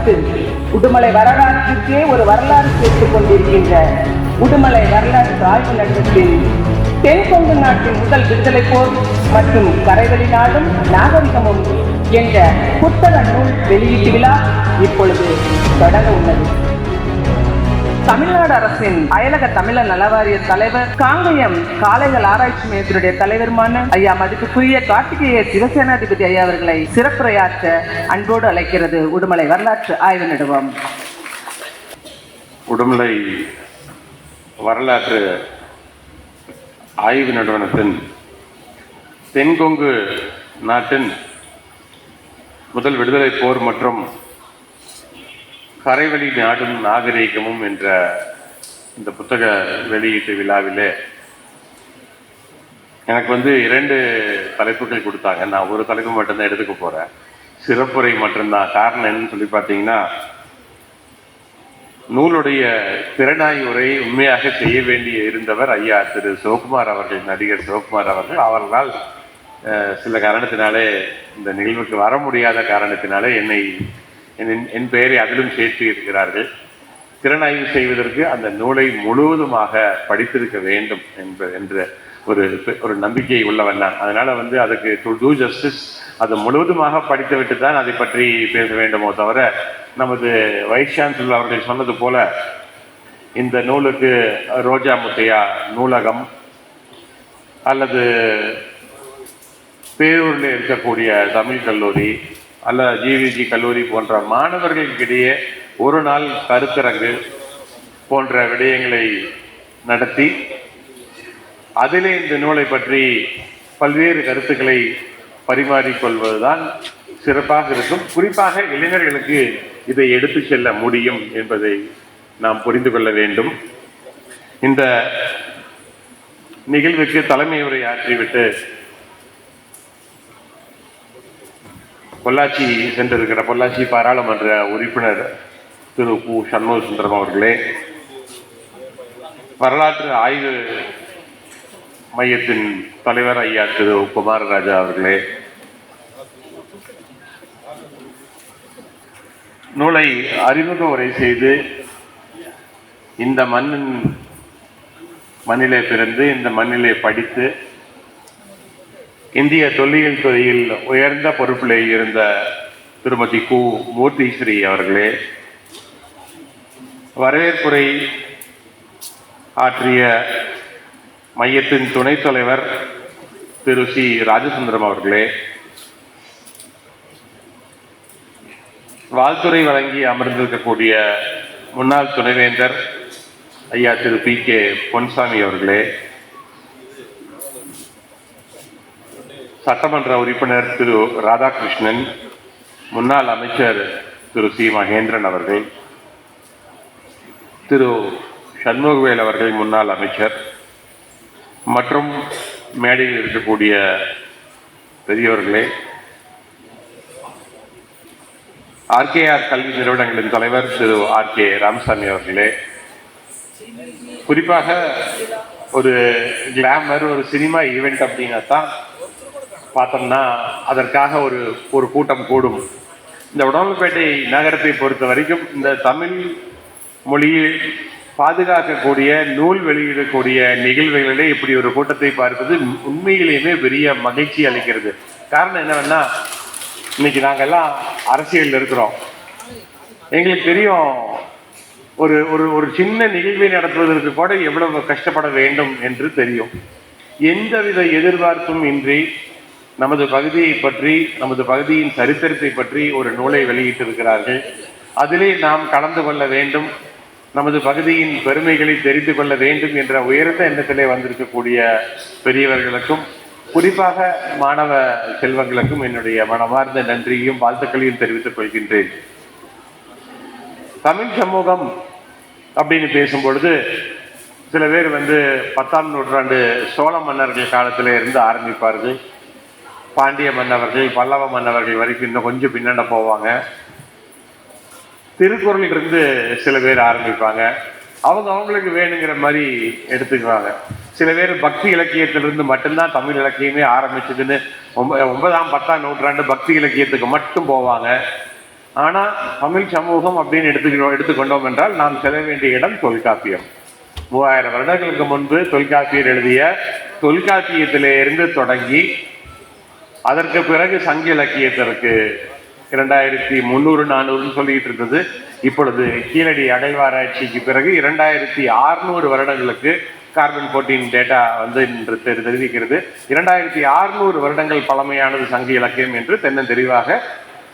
பட்டு உடுமலை வரலாற்றுக்கே ஒரு வரலாறு சேர்த்துக் கொண்டிருக்கின்ற உடுமலை வரலாற்று ஆய்வு நகரத்தில் தென்கொங்கு நாட்டின் முதல் விடுதலை போர் மற்றும் கரைவெளி நாடும் நாகரிகமும் என்ற புத்தக நூல் வெளியீட்டு விழா இப்பொழுது தொடங்க உள்ளது. தமிழ்நாடு அரசின் அயலக தமிழர் நலவாரிய தலைவர், காங்கயம் காளைகள் ஆராய்ச்சி மையத்தினுடைய தலைவருமான ஐயா மதிப்புக்குரிய கார்த்திகேய சிவசேனாதிபதி ஐயா அவர்களை சிறப்புரையாற்ற அன்போடு அழைக்கிறது உடுமலை வரலாற்று ஆய்வு நடுவம். உடுமலை வரலாற்று ஆய்வு நிறுவனத்தின் தென்கொங்கு நாட்டின் முதல் விடுதலை போர் மற்றும் கரைவெளி நாடும் நாகரீகமும் என்ற இந்த புத்தக வெளியீட்டு விழாவிலே எனக்கு 2 தலைப்புகள் கொடுத்தாங்க. நான் ஒரு தலைப்பு மட்டும்தான் எடுத்துக்க போகிறேன். சிறப்புரை மட்டும்தான். காரணம் என்னன்னு சொல்லி பார்த்தீங்கன்னா, நூலுடைய திறனாய்வுரை உண்மையாக செய்ய வேண்டிய இருந்தவர் ஐயா திரு சிவகுமார் அவர்கள், நடிகர் சிவகுமார் அவர்கள். அவர்களால் சில காரணத்தினாலே இந்த நிகழ்வுக்கு வர முடியாத காரணத்தினாலே என் பெயரை அதிலும் சேர்த்து இருக்கிறார்கள். திறனாய்வு செய்வதற்கு அந்த நூலை முழுவதுமாக படித்திருக்க வேண்டும் என்ற ஒரு நம்பிக்கை உள்ளவன் நான். அதனால் அதுக்கு டு டூ ஜஸ்டிஸ் அது முழுவதுமாக படித்து விட்டு தான் அதை பற்றி பேச வேண்டுமோ தவிர, நமது வைஸ் சான்சலர் அவர்கள் சொன்னது போல இந்த நூலுக்கு ரோஜா முத்தையா நூலகம் அல்லது பேரூரில் இருக்கக்கூடிய தமிழ் கல்லூரி அல்ல ஜிவிஜி கல்லூரி போன்ற மாணவர்களுக்கிடையே ஒரு நாள் கருத்தரங்கு போன்ற விடயங்களை நடத்தி அதிலே இந்த நூலை பற்றி பல்வேறு கருத்துக்களை பரிமாறிக்கொள்வதுதான் சிறப்பாக இருக்கும். குறிப்பாக இளைஞர்களுக்கு இதை எடுத்து செல்ல முடியும் என்பதை நாம் புரிந்து கொள்ள வேண்டும். இந்த நிகழ்வுக்கு தலைமை உரை ஆற்றிவிட்டு பொள்ளாச்சி சென்றிருக்கிற பொள்ளாச்சி பாராளுமன்ற உறுப்பினர் திரு கு சண்முக சுந்தரம் அவர்களே, வரலாற்று ஆய்வு மையத்தின் தலைவர் ஐயா திரு குமாரராஜா அவர்களே, நூலை அறிமுக உரை செய்து இந்த மண்ணிலே பிறந்து இந்த மண்ணிலே படித்து இந்திய தொல்லியல் துறையில் உயர்ந்த பொறுப்பிலே இருந்த திருமதி கு மூர்த்திஸ்ரீ அவர்களே, வரவேற்புரை ஆற்றிய மையத்தின் துணைத் தலைவர் திரு சி ராஜசுந்தரம் அவர்களே, வாழ்த்துறை வழங்கி அமர்ந்திருக்கக்கூடிய முன்னாள் துணைவேந்தர் ஐயா திரு பி கே பொன்சாமி அவர்களே, சட்டமன்ற உறுப்பினர் திரு ராதாகிருஷ்ணன், முன்னாள் அமைச்சர் திரு சி மகேந்திரன் அவர்கள், திரு சண்முகவேல் அவர்கள் முன்னாள் அமைச்சர் மற்றும் மேடையில் இருக்கக்கூடிய பெரியவர்களே, ஆர்கேஆர் கல்வி நிறுவனங்களின் தலைவர் திரு ஆர் கே ராமசாமி அவர்களே, குறிப்பாக ஒரு கிளாமர் ஒரு சினிமா ஈவெண்ட் அப்படின்னா தான் பார்த்தோம்னா அதற்காக ஒரு கூட்டம் கூடும். இந்த உடம்புப்பேட்டை நகரத்தை பொறுத்த வரைக்கும் இந்த தமிழ் மொழியை பாதுகாக்கக்கூடிய நூல் வெளியிடக்கூடிய நிகழ்வுகளிலே இப்படி ஒரு கூட்டத்தை பார்ப்பது உண்மையிலேயுமே பெரிய மகிழ்ச்சி அளிக்கிறது. காரணம் என்னவென்னா, இன்னைக்கு நாங்கள்லாம் அரசியலில் இருக்கிறோம். எங்களுக்கு தெரியும் ஒரு சின்ன நிகழ்வை நடத்துவதற்கு கூட எவ்வளவு கஷ்டப்பட வேண்டும் என்று தெரியும். எந்தவித எதிர்பார்ப்பும் இன்றி நமது பகுதியை பற்றி, நமது பகுதியின் சரித்திரத்தை பற்றி ஒரு நூலை வெளியிட்டிருக்கிறார்கள். அதிலே நாம் கலந்து கொள்ள வேண்டும், நமது பகுதியின் பெருமைகளை தெரிந்து கொள்ள வேண்டும் என்ற உயர்ந்த எண்ணத்திலே வந்திருக்கக்கூடிய பெரியவர்களுக்கும் குறிப்பாக மாணவ செல்வங்களுக்கும் என்னுடைய மனமார்ந்த நன்றியையும் வாழ்த்துக்களையும் தெரிவித்துக் கொள்கின்றேன். தமிழ் சமூகம் அப்படின்னு பேசும்பொழுது சில பேர் 10ஆம் நூற்றாண்டு சோழ மன்னர்கள் காலத்தில் இருந்து ஆரம்பிப்பார்கள். பாண்டிய மன்னவர்கள், பல்லவ மன்னவர்கள் வரைக்கும் இன்னும் கொஞ்சம் பின்னாண்ட போவாங்க. திருக்குறளிலிருந்து சில பேர் ஆரம்பிப்பாங்க. அவங்களுக்கு வேணுங்கிற மாதிரி எடுத்துக்குவாங்க. சில பேர் பக்தி இலக்கியத்திலிருந்து மட்டும்தான் தமிழ் இலக்கியமே ஆரம்பிச்சதுன்னு 9ஆம் 10ஆம் நூற்றாண்டு பக்தி இலக்கியத்துக்கு மட்டும் போவாங்க. ஆனா தமிழ் சமூகம் அப்படின்னு எடுத்துக்கொண்டோம் என்றால் நாம் செல்ல வேண்டிய இடம் தொல்காப்பியம். 3000 வருடங்களுக்கு முன்பு தொல்காப்பியர் எழுதிய தொல்காப்பியத்திலே இருந்து தொடங்கி அதற்கு பிறகு சங்க இலக்கியத்திற்கு 2300-400 சொல்லிட்டு இருந்தது. இப்பொழுது கீழடி அகழ்வாராய்ச்சிக்கு பிறகு 2600 வருடங்களுக்கு கார்பன் 14 டேட்டா வந்து இன்று தெரிவிக்கிறது. 2600 வருடங்கள் பழமையானது சங்க இலக்கியம் என்று தென்னந்தெளிவாக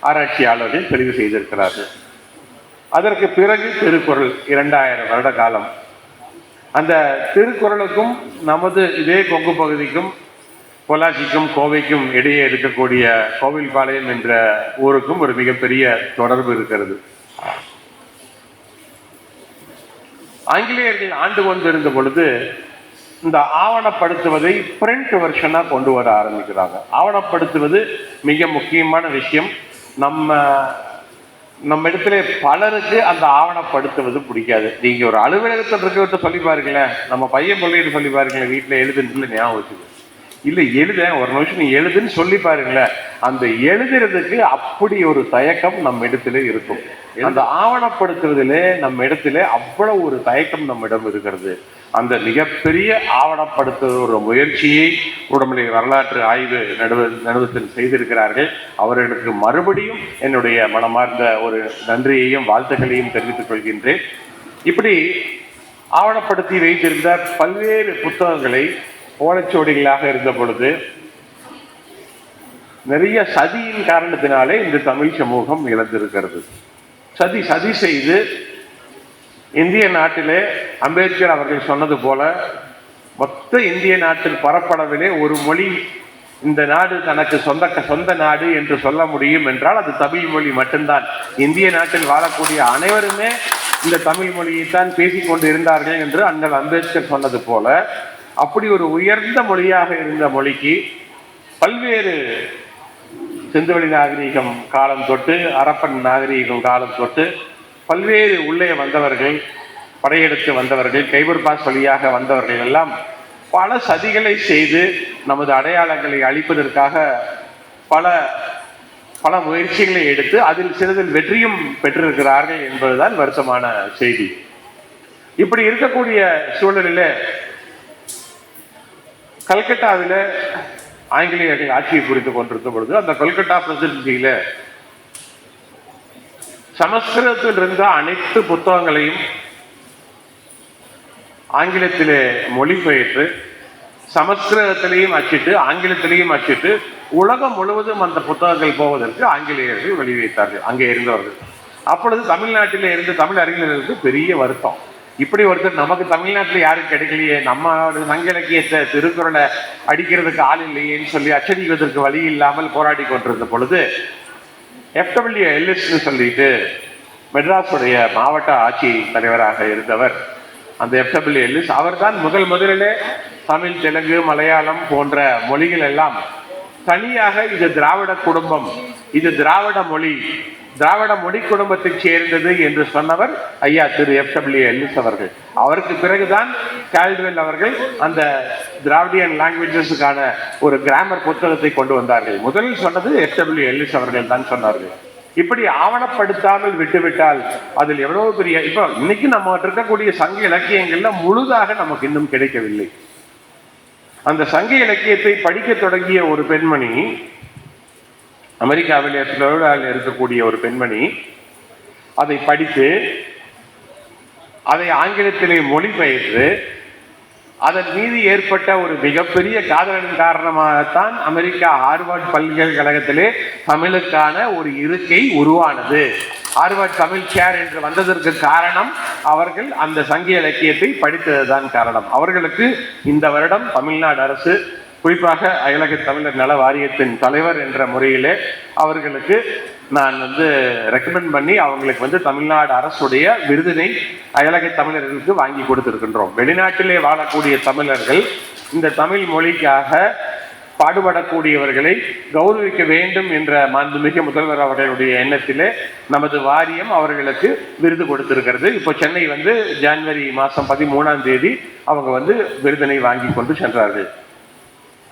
ஆராய்ச்சியாளர்கள் தெரிவு செய்திருக்கிறார்கள். அதற்கு பிறகு திருக்குறள் 2000 வருட காலம். அந்த திருக்குறளுக்கும் நமது இதே கொங்கு பகுதிக்கும் பொள்ளாச்சிக்கும் கோவைக்கும் இடையே இருக்கக்கூடிய கோவில்பாளையம் என்ற ஊருக்கும் ஒரு மிகப்பெரிய தொடர்பு இருக்கிறது. ஆங்கிலேயர்கள் ஆண்டு கொண்டிருந்த பொழுது இந்த ஆவணப்படுத்துவதை பிரிண்ட் வெர்ஷனா கொண்டு வர ஆரம்பிக்கிறாங்க. ஆவணப்படுத்துவது மிக முக்கியமான விஷயம். நம்ம இடத்துல பலருக்கு அந்த ஆவணப்படுத்துவது பிடிக்காது. நீங்க ஒரு அலுவலகத்தில் இருக்கிறத சொல்லி பாருங்களேன், நம்ம பையன் பிள்ளைகிட்ட சொல்லி பாருங்களேன், வீட்டில் எழுதுன்னு ஞாபகம் வச்சுக்கோ, இல்லை எழுத ஒரு நிமிஷம் நீ எழுதுன்னு சொல்லி பாருங்களேன், அந்த எழுதுறதுக்கு அப்படி ஒரு தயக்கம் நம்ம இடத்துல இருக்கும். அந்த ஆவணப்படுத்துவதிலே நம்ம இடத்துல அவ்வளவு ஒரு தயக்கம் நம்மிடம் இருக்கிறது. அந்த மிகப்பெரிய ஆவணப்படுத்துகிற ஒரு முயற்சியை உடம்புலை வரலாற்று ஆய்வு நடுவத்தில் செய்திருக்கிறார்கள். அவர்களுக்கு மறுபடியும் என்னுடைய மனமார்ந்த ஒரு நன்றியையும் வாழ்த்துக்களையும் தெரிவித்துக் கொள்கின்றேன். இப்படி ஆவணப்படுத்தி வைத்திருந்த பல்வேறு புத்தகங்களை ஓலைச்சுவடிகளாக இருந்த பொழுது நிறைய சதியின் காரணத்தினாலே இந்த தமிழ் சமூகம் இழந்திருக்கிறது. சதி செய்து இந்திய நாட்டிலே அம்பேத்கர் அவர்கள் சொன்னது போல மொத்த இந்திய நாட்டில் பரப்பளவிலே ஒரு மொழி இந்த நாடு தனக்கு சொந்த நாடு என்று சொல்ல முடியும் என்றால் அது தமிழ் மொழி மட்டும்தான். இந்திய நாட்டில் வாழக்கூடிய அனைவருமே இந்த தமிழ் மொழியைத்தான் பேசிக்கொண்டு இருந்தார்கள் என்று அண்ணல் அம்பேத்கர் சொன்னது போல அப்படி ஒரு உயர்ந்த மொழியாக இருந்த மொழிக்கு பல்வேறு சிந்துவெளி நாகரீகம் காலம் தொட்டு அரப்பன் நாகரீகம் காலம் தொட்டு பல்வேறு உள்ளே வந்தவர்கள், படையெடுத்து வந்தவர்கள், கைபர் பாஸ் வழியாக வந்தவர்கள் எல்லாம் பல சதிகளை செய்து நமது அடையாளங்களை அழிப்பதற்காக பல முயற்சிகளை எடுத்து அதில் சிறிதில் வெற்றியும் பெற்றிருக்கிறார்கள் என்பதுதான் வருத்தமான செய்தி. இப்படி இருக்கக்கூடிய சூழலில் கல்கட்டாவில் ஆங்கிலேயர்கள் ஆட்சியை புரிந்து கொண்டிருந்த பொழுது அந்த கல்கட்டா பிரசிடென்சியில சமஸ்கிருதத்தில் இருந்த அனைத்து புத்தகங்களையும் ஆங்கிலத்திலே மொழிபெயர்த்து சமஸ்கிருதத்திலையும் அச்சிட்டு ஆங்கிலத்திலையும் அச்சிட்டு உலகம் முழுவதும் அந்த புத்தகங்கள் போவதற்கு ஆங்கிலேயர்கள் வழிவைத்தார்கள் அங்கே இருந்தவர்கள். அப்பொழுது தமிழ்நாட்டிலே இருந்து தமிழ் அறிஞர்களுக்கு பெரிய வருத்தம். இப்படி ஒருத்தர் நமக்கு தமிழ்நாட்டில் யாரும் கிடைக்கலையே, நம்ம சங்க இலக்கியத்தை திருக்குறளை அடிக்கிறதுக்கு ஆள் இல்லையேன்னு சொல்லி அச்சடிக்கிறதுக்கு வழி இல்லாமல் போராடி கொண்டிருந்த பொழுது FW எல்லிஸ்ன்னு சொல்லிட்டு மெட்ராஸுடைய மாவட்ட ஆட்சி தலைவராக இருந்தவர் அந்த FW எல்லிஸ் அவர் தான் முதலிலே தமிழ், தெலுங்கு, மலையாளம் போன்ற மொழிகள் எல்லாம் தனியாக இது திராவிட குடும்பம், இது திராவிட மொழி குடும்பத்தை சேர்ந்தது என்று சொன்னவர் ஐயா திரு FW எல்லிஸ் அவர்கள். அவருக்கு பிறகுதான் கால்டுவெல் அவர்கள் அந்த திராவிடியன் லாங்குவேஜஸுக்கான ஒரு கிராமர் புத்தகத்தை கொண்டு வந்தார்கள். முதலில் சொன்னது FW எல்லிஸ் அவர்கள் தான் சொன்னார்கள். இப்படி ஆவணப்படுத்தாமல் விட்டுவிட்டால் அதில் எவ்வளவு பெரிய இப்போ இன்னைக்கு நம்ம இருக்கக்கூடிய சங்க இலக்கியங்கள்ல முழுதாக நமக்கு இன்னும் கிடைக்கவில்லை. அந்த சங்க இலக்கியத்தை படிக்க தொடங்கிய ஒரு பெண்மணி, அமெரிக்காவிலே புளோரிடாவில் இருக்கக்கூடிய ஒரு பெண்மணி, அதை படித்து அதை ஆங்கிலத்திலே மொழிபெயர்த்து அதன் மீது ஏற்பட்ட ஒரு மிகப்பெரிய காதலின் காரணமாகத்தான் அமெரிக்கா ஹார்வர்ட் பல்கலைக்கழகத்திலே தமிழுக்கான ஒரு இருக்கை உருவானது. ஹார்வர்ட் தமிழ் சேர் என்று வந்ததற்கு காரணம் அவர்கள் அந்த சங்க இலக்கியத்தை படித்ததுதான் காரணம். அவர்களுக்கு இந்த வருடம் தமிழ்நாடு அரசு குறிப்பாக அயலக தமிழர் நல வாரியத்தின் தலைவர் என்ற முறையிலே அவர்களுக்கு நான் ரெக்கமெண்ட் பண்ணி அவங்களுக்கு தமிழ்நாடு அரசுடைய விருதினை அயலக தமிழர்களுக்கு வாங்கி கொடுத்திருக்கின்றோம். வெளிநாட்டிலே வாழக்கூடிய தமிழர்கள் இந்த தமிழ் மொழிக்காக பாடுபடக்கூடியவர்களை கௌரவிக்க வேண்டும் என்ற மாண்புமிகு முதல்வர் அவர்களுடைய எண்ணத்திலே நமது வாரியம் அவர்களுக்கு விருது கொடுத்திருக்கிறது. இப்போ சென்னை ஜனவரி மாதம் 13ஆம் தேதி அவங்க விருதினை வாங்கி கொண்டு சென்றார்கள்.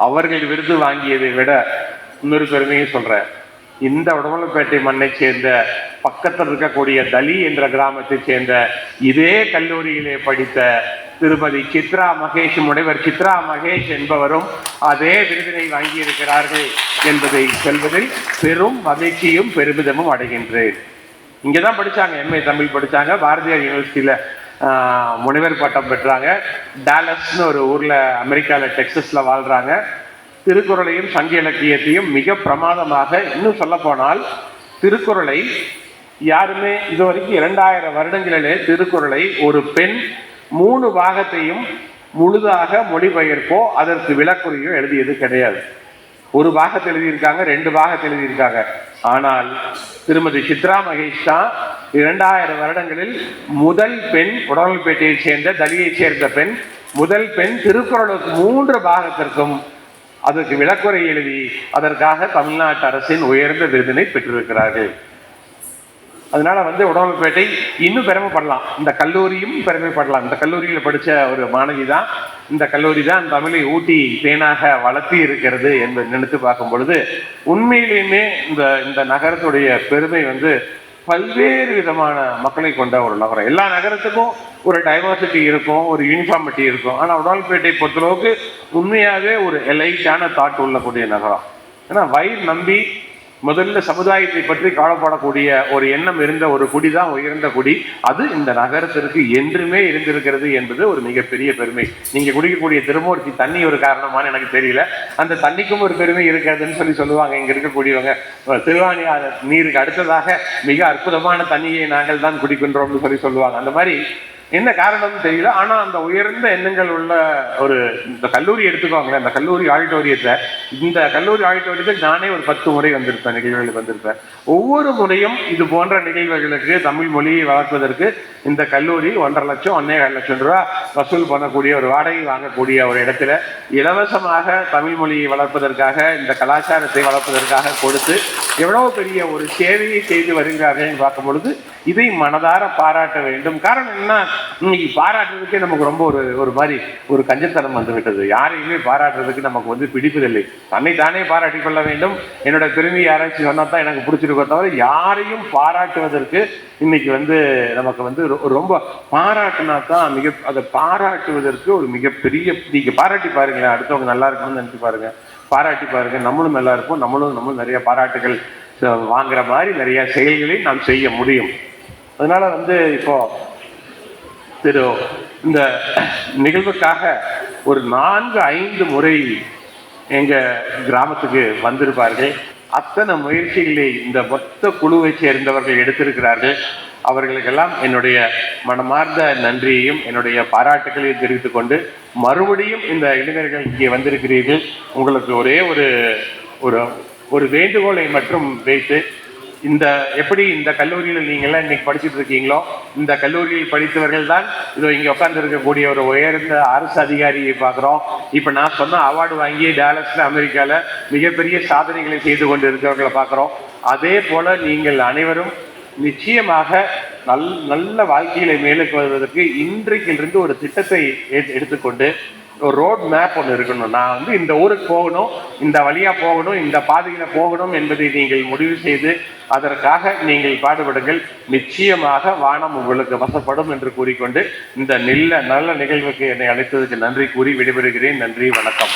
அவர்கள் விருது வாங்கியதை விட இன்னொரு பெருமையை சொல்றேன். இந்த உடமலைப்பேட்டை மண்ணை சேர்ந்த பக்கத்தில் இருக்கக்கூடிய தலி என்ற கிராமத்தை சேர்ந்த இதே கல்லூரியிலே படித்த திருமதி சித்ரா மகேஷ், முனைவர் சித்ரா மகேஷ் என்பவரும் அதே விருதினை வாங்கியிருக்கிறார்கள் என்பதை சொல்வதில் பெரும் மகிழ்ச்சியும் பெருமிதமும் அடைகின்றேன். இங்கதான் படிச்சாங்க, எம்ஏ தமிழ் படிச்சாங்க, பாரதியார் யூனிவர்சிட்டியில முனைவர் பட்டம் பெற்றாங்க. டாலஸ்னு ஒரு ஊர்ல அமெரிக்கால டெக்சஸ்ல வாழ்றாங்க. திருக்குறளையும் சங்க இலக்கியத்தையும் மிக பிரமாதமாக, இன்னும் சொல்ல போனால் திருக்குறளை யாருமே இது வரைக்கும் 2000 வருடங்களிலே திருக்குறளை ஒரு பெண் 3 பாகத்தையும் முழுதாக மொழிபெயர்ப்போ அதற்கு விளக்குறையோ எழுதியது கிடையாது. ஒரு பாகத்தை எழுதியிருக்காங்க, 2 பாகத்தை எழுதியிருக்காங்க. ஆனால் திருமதி சித்ரா மகேஷ் தான் 2000 வருடங்களில் முதல் பெண், உடமலைப்பேட்டையை சேர்ந்த தலியை சேர்ந்த பெண், முதல் பெண் திருக்குறளுக்கு 3 பாகத்திற்கும் அதற்கு விளக்குறை எழுதி அதற்காக தமிழ்நாட்டு அரசின் உயர்ந்த விருதினை பெற்றிருக்கிறார்கள். அதனால உடமலைப்பேட்டை இன்னும் பெருமைப்படலாம், இந்த கல்லூரியும் பெருமைப்படலாம். இந்த கல்லூரியில் படித்த ஒரு மாணவி தான், இந்த கல்லூரி தான் தமிழை ஊட்டி தேனாக வளர்த்தி இருக்கிறது என்று நினைத்து பார்க்கும் பொழுது உண்மையிலேயுமே இந்த நகரத்துடைய பெருமை பல்வேறு விதமான மக்களை கொண்ட ஒரு நகரம். எல்லா நகரத்துக்கும் ஒரு டைவர்சிட்டி இருக்கும், ஒரு யூனிஃபார்மிட்டி இருக்கும். ஆனால் உடமலைப்பேட்டை பொறுத்தளவுக்கு உண்மையாகவே ஒரு எலைட்டான தாட் உள்ளக்கூடிய நகரம். ஏன்னா வயிறு நம்பி முதல்ல சமுதாயத்தை பற்றி கவலைப்படக்கூடிய ஒரு எண்ணம் இருந்த ஒரு குடி தான் உயர்ந்த குடி. அது இந்த நகரத்திற்கு என்றுமே இருந்திருக்கிறது என்பது ஒரு மிகப்பெரிய பெருமை. நீங்க குடிக்கக்கூடிய திருமூர்த்தி தண்ணி ஒரு காரணமானு எனக்கு தெரியல, அந்த தண்ணிக்கும் ஒரு பெருமை இருக்கிறதுன்னு சொல்லுவாங்க இங்க இருக்கக்கூடியவங்க. திருவாணி நீருக்கு அடுத்ததாக மிக அற்புதமான தண்ணியை நாங்கள் தான் குடிக்கின்றோம்னு சொல்லுவாங்க. அந்த மாதிரி என்ன காரணம்னு தெரியல. ஆனா அந்த உயர்ந்த எண்ணங்கள் உள்ள இந்த கல்லூரி எடுத்துக்கோங்களேன், இந்த கல்லூரி ஆடிட்டோரியத்தில் நானே ஒரு 10 முறை வந்திருப்பேன், நிகழ்வுகளுக்கு வந்திருப்பேன். ஒவ்வொரு முறையும் இது போன்ற நிகழ்வுகளுக்கு தமிழ் மொழியை வளர்ப்பதற்கு இந்த கல்லூரி 1.5 லட்சம் 1.25 லட்சம் ரூபாய் வசூல் பண்ணக்கூடிய, ஒரு வாடகை வாங்கக்கூடிய ஒரு இடத்துல இலவசமாக தமிழ் மொழியை வளர்ப்பதற்காக, இந்த கலாச்சாரத்தை வளர்ப்பதற்காக கொடுத்து எவ்வளவு பெரிய ஒரு சேவையை செய்து வருகிறார்கள் பார்க்கும் பொழுது இதை மனதார பாராட்ட வேண்டும். காரணம் என்ன, இன்னைக்கு பாராட்டுறதுக்கே நமக்கு ரொம்ப ஒரு மாதிரி ஒரு கஞ்சத்தனம் வந்துவிட்டது. யாரையுமே பாராட்டுறதுக்கு நமக்கு பிடிப்பதில்லை. தன்னை தானே பாராட்டி கொள்ள வேண்டும். என்னோட பெருமை யாராச்சும் சொன்னா தான் எனக்கு பிடிச்சிருக்கோ தவிர யாரையும் பாராட்டுவதற்கு இன்னைக்கு நமக்கு ரொம்ப பாராட்டினா தான் அதை பாராட்டுவதற்கு ஒரு மிகப்பெரிய, நீங்க பாராட்டி பாருங்களேன், அடுத்தவங்க நல்லா இருக்கணும்னு நினைச்சு பாருங்க, பாராட்டி பாருங்க, நம்மளும் நல்லா இருப்போம், நம்மளும் நிறைய பாராட்டுகள் வாங்குற மாதிரி நிறைய செயல்களை நாம் செய்ய முடியும். அதனால இப்போ இந்த நிகழ்வுக்காக ஒரு 4-5 முறை எங்க கிராமத்துக்கு வந்திருப்பார்கள். அத்தனை முயற்சிகளை இந்த மொத்த குழுவை சேர்ந்தவர்கள் எடுத்திருக்கிறார்கள். அவர்களுக்கெல்லாம் என்னுடைய மனமார்ந்த நன்றியையும் என்னுடைய பாராட்டுகளையும் தெரிவித்துக் கொண்டு, மறுபடியும் இந்த இளைஞர்கள் இங்கே வந்திருக்கிறீர்கள். உங்களுக்கு ஒரே ஒரு வேண்டுகோளை மட்டும் வைத்து, எப்படி இந்த கல்லூரியில் நீங்கள்லாம் இன்னைக்கு படிச்சுட்டு இருக்கீங்களோ, இந்த கல்லூரியில் படித்தவர்கள் தான் இதோ இங்கே உட்கார்ந்து இருக்கக்கூடிய ஒரு உயர்ந்த அரசு அதிகாரியை பார்க்குறோம். இப்போ நான் சொன்ன அவார்டு வாங்கி டாலஸ்ல அமெரிக்காவில் மிகப்பெரிய சாதனைகளை செய்து கொண்டு இருக்கிறவர்களை பார்க்குறோம். அதே போல நீங்கள் அனைவரும் நிச்சயமாக நல்ல வாழ்க்கையில மேலுக்கு வருவதற்கு இன்றைக்கிலிருந்து ஒரு திட்டத்தை எடுத்துக்கொண்டு ஒரு ரோட் மேப் ஒன்று இருக்கணும். நான் இந்த ஊருக்கு போகணும், இந்த வழியா போகணும், இந்த பாதையில போகணும் என்பதை நீங்கள் முடிவு செய்து அதற்காக நீங்கள் பாடுபடுங்கள். நிச்சயமாக வானம் உங்களுக்கு வசப்படும் என்று கூறிக்கொண்டு இந்த நல்ல நிகழ்வுக்கு என்னை அழைத்ததுக்கு நன்றி கூறி விடைபெறுகிறேன். நன்றி, வணக்கம்.